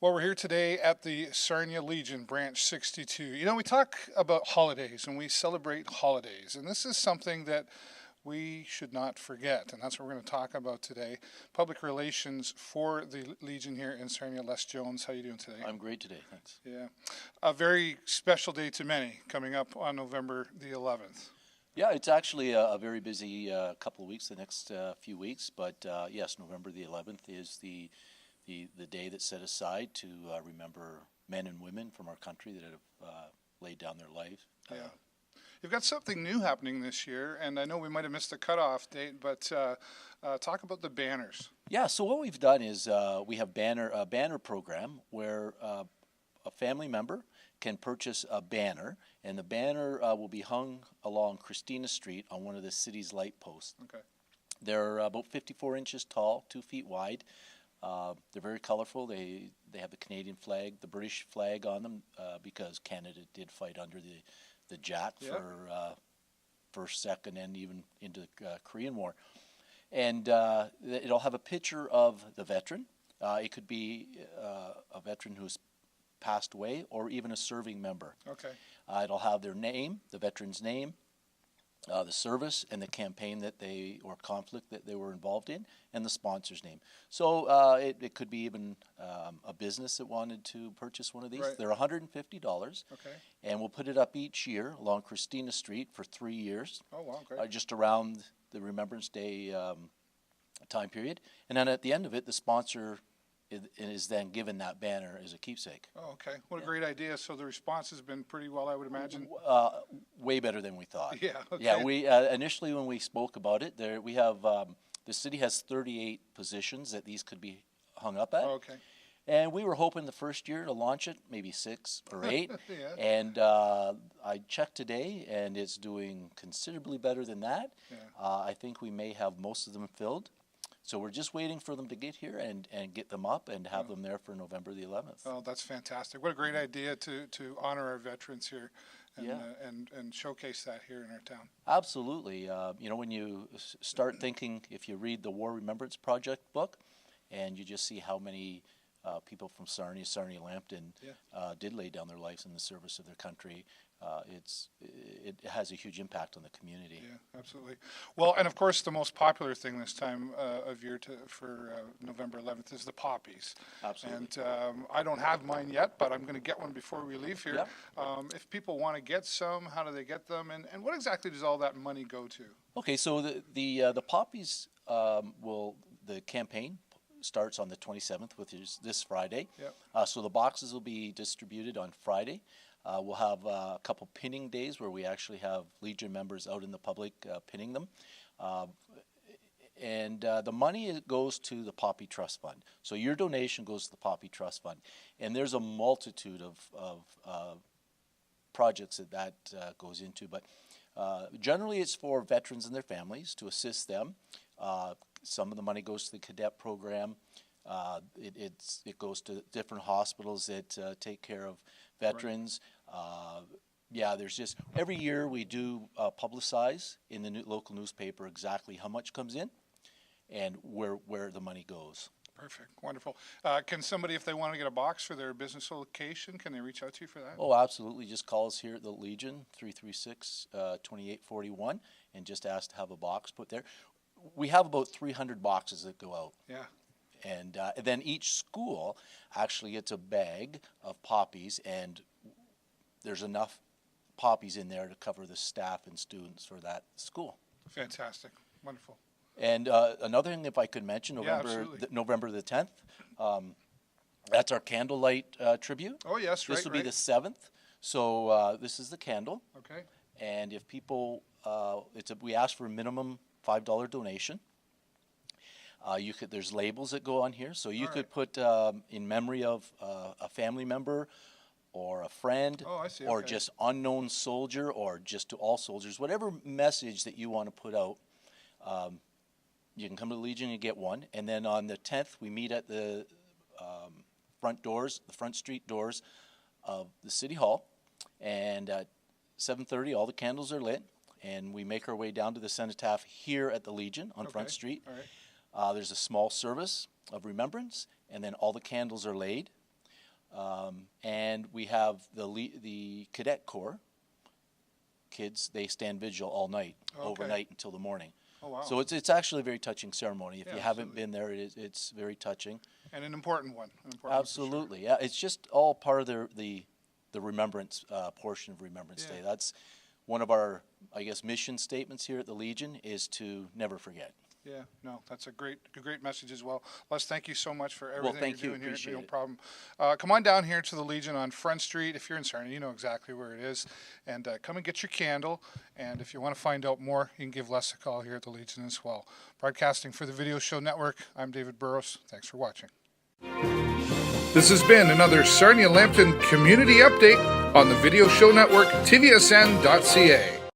Well, we're here today at the Sarnia Legion Branch 62. You know, we talk about holidays and we celebrate holidays, and this is something that we should not forget, and that's what we're going to talk about today. Public relations for the Legion here in Sarnia. Les Jones, how are you doing today? I'm great today, thanks. Yeah, a very special day to many coming up on November the 11th. Yeah, it's actually a very busy couple of weeks, the next few weeks, but yes, November the 11th is the day that's set aside to remember men and women from our country that have laid down their life. Yeah. You've got something new happening this year, and I know we might have missed the cutoff date, but talk about the banners. Yeah, so what we've done is we have a banner program where a family member can purchase a banner, and the banner will be hung along Christina Street on one of the city's light posts. Okay. They're about 54 inches tall, 2 feet wide. They're very colorful. They have the Canadian flag, the British flag on them, because Canada did fight under the Jack for First, Second, and even into the Korean War. And it'll have a picture of the veteran. It could be a veteran who's passed away or even a serving member. Okay. It'll have their name, the veteran's name, the service and the campaign or conflict that they were involved in, and the sponsor's name. So it could be even a business that wanted to purchase one of these. Right. They're $150. Okay. And we'll put it up each year along Christina Street for 3 years. Oh, wow, great. Just around the Remembrance Day time period. And then at the end of it, the sponsor is then given that banner as a keepsake. Oh, okay. What a great idea. So the response has been pretty well, I would imagine. Way better than we thought. Yeah, okay. Yeah, we initially when we spoke about it, we have the city has 38 positions that these could be hung up at. Oh, okay. And we were hoping the first year to launch it, maybe 6 or 8. Yeah. And I checked today, and it's doing considerably better than that. Yeah. I think we may have most of them filled. So we're just waiting for them to get here and get them up and have them there for November the 11th. Oh, that's fantastic. What a great idea to honor our veterans here and, Yeah. and showcase that here in our town. Absolutely. You know, when you start thinking, if you read the War Remembrance Project book, and you just see how many people from Sarnia Lambton did lay down their lives in the service of their country, it has a huge impact on the community. Yeah, absolutely. Well, and of course, the most popular thing this time of year for November 11th is the poppies. Absolutely. And I don't have mine yet, but I'm going to get one before we leave here. Yeah. If people want to get some, how do they get them? And what exactly does all that money go to? Okay, so the poppies the campaign starts on the 27th, which is this Friday. Yep. So the boxes will be distributed on Friday. We'll have a couple pinning days where we actually have Legion members out in the public pinning them. And the money goes to the Poppy Trust Fund. So your donation goes to the Poppy Trust Fund. And there's a multitude of projects that goes into. But generally it's for veterans and their families to assist them. Some of the money goes to the cadet program. It goes to different hospitals that take care of veterans. Right. There's just every year we do publicize in the local newspaper exactly how much comes in and where the money goes. Perfect. Wonderful. Can somebody, if they want to get a box for their business location, can they reach out to you for that? Oh, absolutely. Just call us here at the Legion, 336-2841, and just ask to have a box put there. We have about 300 boxes that go out. Yeah. And then each school actually gets a bag of poppies, and there's enough poppies in there to cover the staff and students for that school. Fantastic. Wonderful. And another thing, if I could mention, November the 10th, that's our candlelight tribute. Oh, yes, right. This will be the 7th. So this is the candle. Okay. And if people, we ask for a minimum $5 donation. There's labels that go on here, so you could put in memory of a family member or a friend, or just unknown soldier, or just to all soldiers, whatever message that you want to put out. You can come to the Legion and get one, and then on the 10th we meet at the front street doors of the City Hall, and at 7:30 all the candles are lit, and we make our way down to the Cenotaph here at the Legion on Front Street. All right. There's a small service of remembrance, and then all the candles are laid. And we have the Cadet Corps kids. They stand vigil all night, overnight until the morning. Oh, wow. So it's actually a very touching ceremony. If Yeah, you haven't absolutely. been there, it's very touching. And an important one. An important one for sure. Absolutely, yeah. It's just all part of the remembrance portion of Remembrance Day. That's one of our, I guess, mission statements here at the Legion is to never forget. Yeah, no, that's a great message as well. Les, thank you so much for everything thank you're you. doing here. Appreciate No it. problem. Come on down here to the Legion on Front Street. If you're in Sarnia, you know exactly where it is. And come and get your candle. And if you want to find out more, you can give Les a call here at the Legion as well. Broadcasting for the Video Show Network, I'm David Burrows. Thanks for watching. This has been another Sarnia Lambton Community Update on the Video Show Network, tvsn.ca.